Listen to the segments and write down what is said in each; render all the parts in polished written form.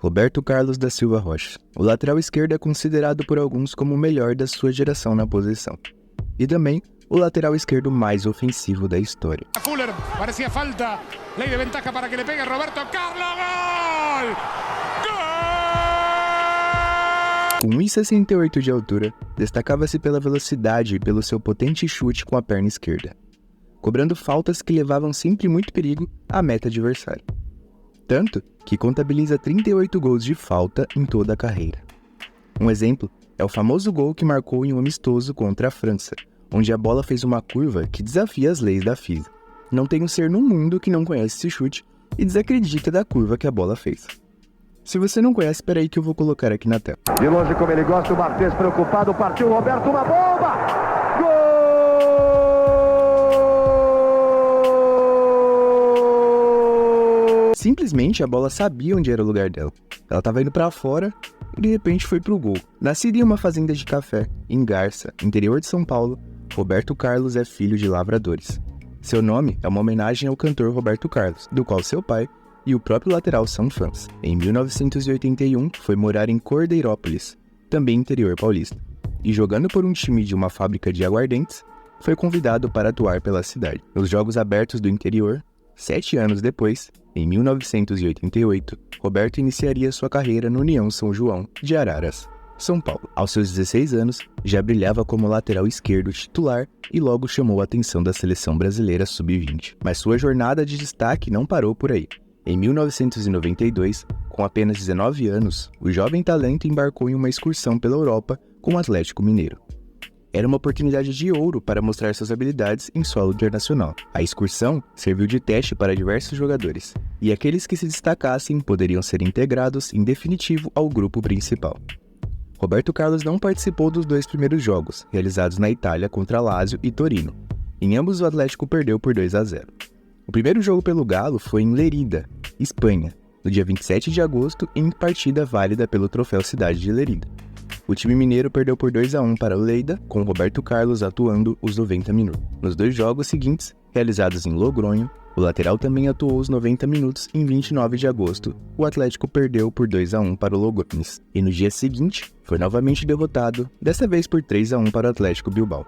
Roberto Carlos da Silva Rocha. O lateral esquerdo é considerado por alguns como o melhor da sua geração na posição. E também o lateral esquerdo mais ofensivo da história. Fuller, parecia falta, lei de ventaja para que le pegue Roberto Carlos, gol! Com 1,68 de altura, destacava-se pela velocidade e pelo seu potente chute com a perna esquerda, cobrando faltas que levavam sempre muito perigo à meta adversária. Tanto que contabiliza 38 gols de falta em toda a carreira. Um exemplo é o famoso gol que marcou em um amistoso contra a França, onde a bola fez uma curva que desafia as leis da física. Não tem um ser no mundo que não conhece esse chute e desacredita da curva que a bola fez. Se você não conhece, espera aí que eu vou colocar aqui na tela. De longe como ele gosta, o Martins preocupado, partiu o Roberto, uma bomba! Simplesmente a bola sabia onde era o lugar dela. Ela estava indo para fora e de repente foi pro gol. Nascido em uma fazenda de café, em Garça, interior de São Paulo, Roberto Carlos é filho de lavradores. Seu nome é uma homenagem ao cantor Roberto Carlos, do qual seu pai e o próprio lateral são fãs. Em 1981, foi morar em Cordeirópolis, também interior paulista, e jogando por um time de uma fábrica de aguardentes, foi convidado para atuar pela cidade. Nos Jogos Abertos do Interior, 7 anos depois, em 1988, Roberto iniciaria sua carreira no União São João de Araras, São Paulo. Aos seus 16 anos, já brilhava como lateral esquerdo titular e logo chamou a atenção da seleção brasileira sub-20. Mas sua jornada de destaque não parou por aí. Em 1992, com apenas 19 anos, o jovem talento embarcou em uma excursão pela Europa com o Atlético Mineiro. Era uma oportunidade de ouro para mostrar suas habilidades em solo internacional. A excursão serviu de teste para diversos jogadores, e aqueles que se destacassem poderiam ser integrados em definitivo ao grupo principal. Roberto Carlos não participou dos 2 primeiros jogos, realizados na Itália contra Lazio e Torino. Em ambos o Atlético perdeu por 2-0. O primeiro jogo pelo Galo foi em Lerida, Espanha, no dia 27 de agosto, em partida válida pelo troféu Cidade de Lerida. O time mineiro perdeu por 2-1 para o Lleida, com Roberto Carlos atuando os 90 minutos. Nos 2 jogos seguintes, realizados em Logronho, o lateral também atuou os 90 minutos. Em 29 de agosto, o Atlético perdeu por 2-1 para o Logroñés. E no dia seguinte, foi novamente derrotado, desta vez por 3-1 para o Atlético Bilbao.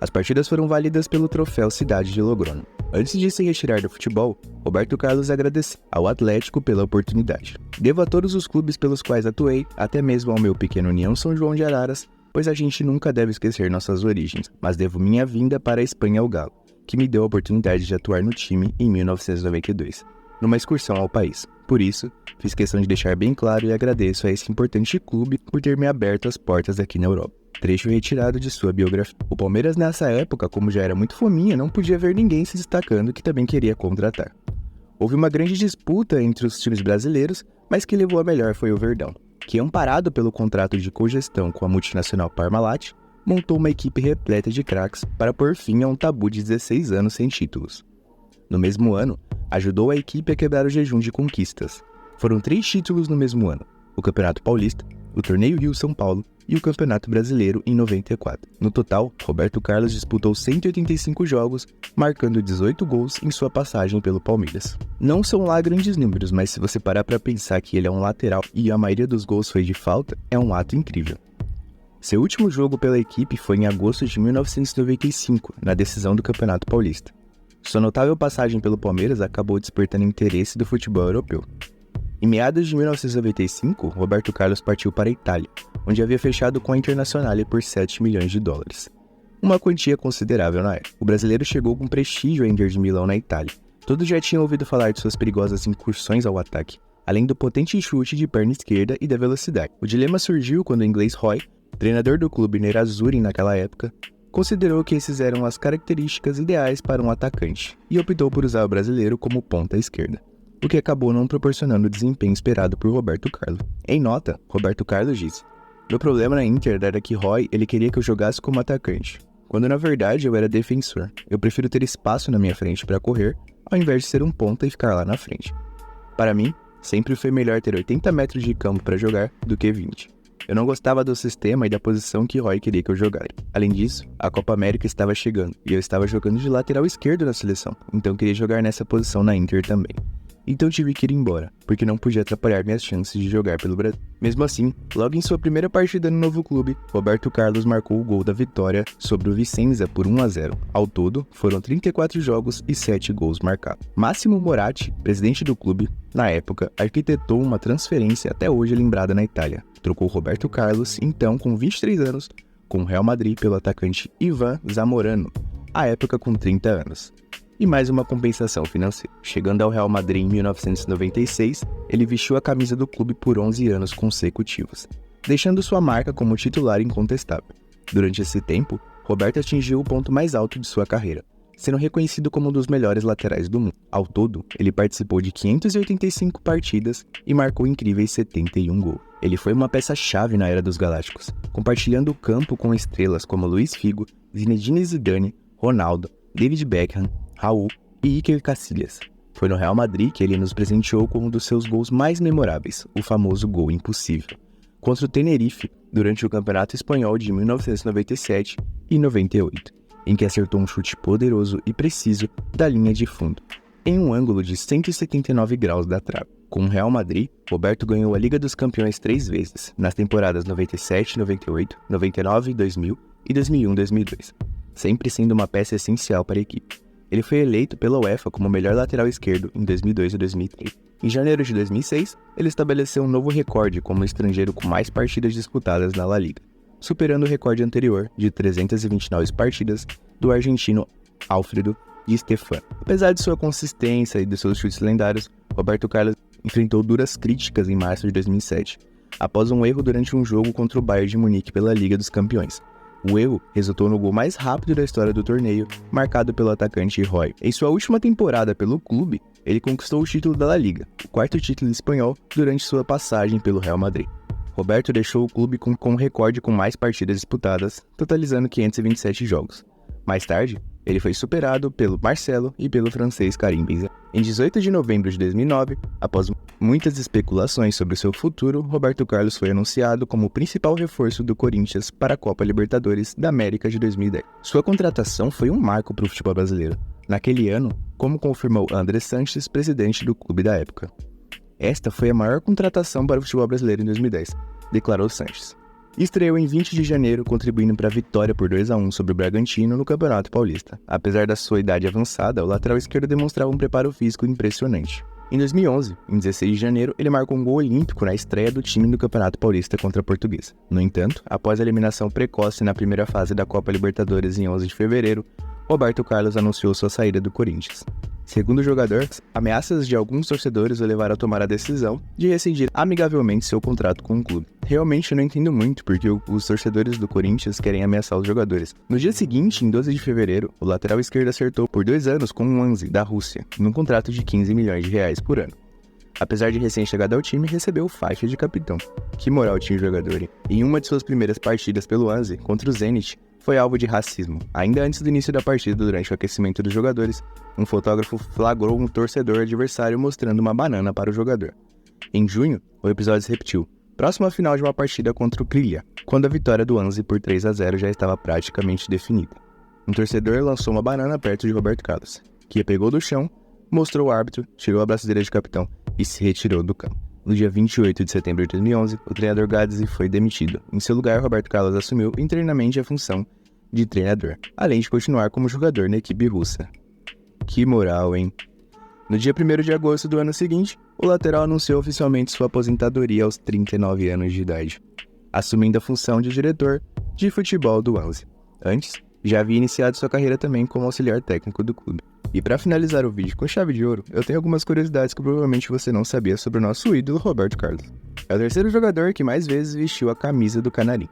As partidas foram válidas pelo troféu Cidade de Logronho. Antes de se retirar do futebol, Roberto Carlos agradeceu ao Atlético pela oportunidade. Devo a todos os clubes pelos quais atuei, até mesmo ao meu pequeno União São João de Araras, pois a gente nunca deve esquecer nossas origens, mas devo minha vinda para a Espanha ao Galo, que me deu a oportunidade de atuar no time em 1992, numa excursão ao país. Por isso, fiz questão de deixar bem claro e agradeço a esse importante clube por ter me aberto as portas aqui na Europa. Trecho retirado de sua biografia. O Palmeiras nessa época, como já era muito fominha, não podia ver ninguém se destacando que também queria contratar. Houve uma grande disputa entre os times brasileiros, mas quem levou a melhor foi o Verdão, que, amparado pelo contrato de cogestão com a multinacional Parmalat, montou uma equipe repleta de craques para pôr fim a um tabu de 16 anos sem títulos. No mesmo ano, ajudou a equipe a quebrar o jejum de conquistas. Foram 3 títulos no mesmo ano: o Campeonato Paulista, o Torneio Rio-São Paulo e o Campeonato Brasileiro em 94. No total, Roberto Carlos disputou 185 jogos, marcando 18 gols em sua passagem pelo Palmeiras. Não são lá grandes números, mas se você parar para pensar que ele é um lateral e a maioria dos gols foi de falta, é um ato incrível. Seu último jogo pela equipe foi em agosto de 1995, na decisão do Campeonato Paulista. Sua notável passagem pelo Palmeiras acabou despertando interesse do futebol europeu. Em meados de 1995, Roberto Carlos partiu para a Itália, onde havia fechado com a Internazionale por 7 milhões de dólares. Uma quantia considerável na época. O brasileiro chegou com prestígio à Inter de Milão na Itália. Todos já tinham ouvido falar de suas perigosas incursões ao ataque, além do potente chute de perna esquerda e da velocidade. O dilema surgiu quando o inglês Roy, treinador do clube Nerazzurri naquela época, considerou que esses eram as características ideais para um atacante e optou por usar o brasileiro como ponta esquerda, o que acabou não proporcionando o desempenho esperado por Roberto Carlos. Em nota, Roberto Carlos disse: "Meu problema na Inter era que Roy ele queria que eu jogasse como atacante, quando na verdade eu era defensor. Eu prefiro ter espaço na minha frente para correr, ao invés de ser um ponta e ficar lá na frente. Para mim, sempre foi melhor ter 80 metros de campo para jogar do que 20. Eu não gostava do sistema e da posição que Roy queria que eu jogasse. Além disso, a Copa América estava chegando e eu estava jogando de lateral esquerdo na seleção, então queria jogar nessa posição na Inter também. então tive que ir embora, porque não podia atrapalhar minhas chances de jogar pelo Brasil. Mesmo assim, logo em sua primeira partida no novo clube, Roberto Carlos marcou o gol da vitória sobre o Vicenza por 1-0. Ao todo, foram 34 jogos e 7 gols marcados. Massimo Moratti, presidente do clube, na época, arquitetou uma transferência até hoje lembrada na Itália. Trocou Roberto Carlos, então com 23 anos, com o Real Madrid pelo atacante Ivan Zamorano, à época com 30 anos. E mais uma compensação financeira. Chegando ao Real Madrid em 1996, ele vestiu a camisa do clube por 11 anos consecutivos, deixando sua marca como titular incontestável. Durante esse tempo, Roberto atingiu o ponto mais alto de sua carreira, sendo reconhecido como um dos melhores laterais do mundo. Ao todo, ele participou de 585 partidas e marcou incríveis 71 gols. Ele foi uma peça-chave na era dos Galácticos, compartilhando o campo com estrelas como Luís Figo, Zinedine Zidane, Ronaldo, David Beckham, Raul e Iker Casillas. Foi no Real Madrid que ele nos presenteou com um dos seus gols mais memoráveis, o famoso gol impossível, contra o Tenerife durante o Campeonato Espanhol de 1997 e 98, em que acertou um chute poderoso e preciso da linha de fundo, em um ângulo de 179 graus da trave. Com o Real Madrid, Roberto ganhou a Liga dos Campeões 3 vezes, nas temporadas 97, 98, 99, 2000 e 2001-2002, sempre sendo uma peça essencial para a equipe. Ele foi eleito pela UEFA como o melhor lateral esquerdo em 2002 e 2003. Em janeiro de 2006, ele estabeleceu um novo recorde como o estrangeiro com mais partidas disputadas na La Liga, superando o recorde anterior de 329 partidas do argentino Alfredo Di Stéfano. Apesar de sua consistência e de seus chutes lendários, Roberto Carlos enfrentou duras críticas em março de 2007, após um erro durante um jogo contra o Bayern de Munique pela Liga dos Campeões. O erro resultou no gol mais rápido da história do torneio, marcado pelo atacante Roy. Em sua última temporada pelo clube, ele conquistou o título da La Liga, o quarto título espanhol durante sua passagem pelo Real Madrid. Roberto deixou o clube com um recorde com mais partidas disputadas, totalizando 527 jogos. Mais tarde, ele foi superado pelo Marcelo e pelo francês Karim Benzema. Em 18 de novembro de 2009, após muitas especulações sobre seu futuro, Roberto Carlos foi anunciado como o principal reforço do Corinthians para a Copa Libertadores da América de 2010. Sua contratação foi um marco para o futebol brasileiro, naquele ano, como confirmou André Sanches, presidente do clube da época. Esta foi a maior contratação para o futebol brasileiro em 2010, declarou Sanches. Estreou em 20 de janeiro, contribuindo para a vitória por 2-1 sobre o Bragantino no Campeonato Paulista. Apesar da sua idade avançada, o lateral esquerdo demonstrava um preparo físico impressionante. Em 2011, em 16 de janeiro, ele marcou um gol olímpico na estreia do time no Campeonato Paulista contra a Portuguesa. No entanto, após a eliminação precoce na primeira fase da Copa Libertadores em 11 de fevereiro, Roberto Carlos anunciou sua saída do Corinthians. Segundo o jogador, ameaças de alguns torcedores o levaram a tomar a decisão de rescindir amigavelmente seu contrato com o clube. Realmente eu não entendo muito porque os torcedores do Corinthians querem ameaçar os jogadores. No dia seguinte, em 12 de fevereiro, o lateral esquerdo acertou por 2 anos com o Wannsee, da Rússia, num contrato de 15 milhões de reais por ano. Apesar de recém-chegado ao time, recebeu faixa de capitão. Que moral tinha o jogador, hein? Em uma de suas primeiras partidas pelo Wannsee, contra o Zenit, foi alvo de racismo. Ainda antes do início da partida, durante o aquecimento dos jogadores, um fotógrafo flagrou um torcedor adversário mostrando uma banana para o jogador. Em junho, o episódio se repetiu, próximo à final de uma partida contra o Krylia, quando a vitória do Wannsee por 3-0 já estava praticamente definida. Um torcedor lançou uma banana perto de Roberto Carlos, que a pegou do chão, mostrou ao árbitro, tirou a braçadeira de capitão e se retirou do campo. No dia 28 de setembro de 2011, o treinador Gadzhi foi demitido. Em seu lugar, Roberto Carlos assumiu internamente a função de treinador, além de continuar como jogador na equipe russa. Que moral, hein? No dia 1º de agosto do ano seguinte, o lateral anunciou oficialmente sua aposentadoria aos 39 anos de idade, assumindo a função de diretor de futebol do Wannsee. Antes, já havia iniciado sua carreira também como auxiliar técnico do clube. E para finalizar o vídeo com chave de ouro, eu tenho algumas curiosidades que provavelmente você não sabia sobre o nosso ídolo Roberto Carlos. É o terceiro jogador que mais vezes vestiu a camisa do Canarim.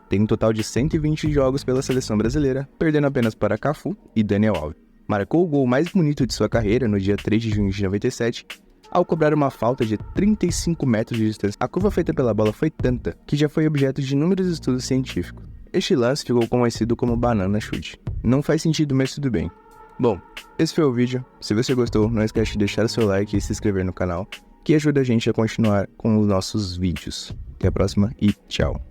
Tem um total de 120 jogos pela seleção brasileira, perdendo apenas para Cafu e Daniel Alves. Marcou o gol mais bonito de sua carreira no dia 3 de junho de 97, ao cobrar uma falta de 35 metros de distância. A curva feita pela bola foi tanta que já foi objeto de inúmeros estudos científicos. Este lance ficou conhecido como banana chute. Não faz sentido, mas tudo bem. Bom, esse foi o vídeo. Se você gostou, não esquece de deixar o seu like e se inscrever no canal, que ajuda a gente a continuar com os nossos vídeos. Até a próxima e tchau!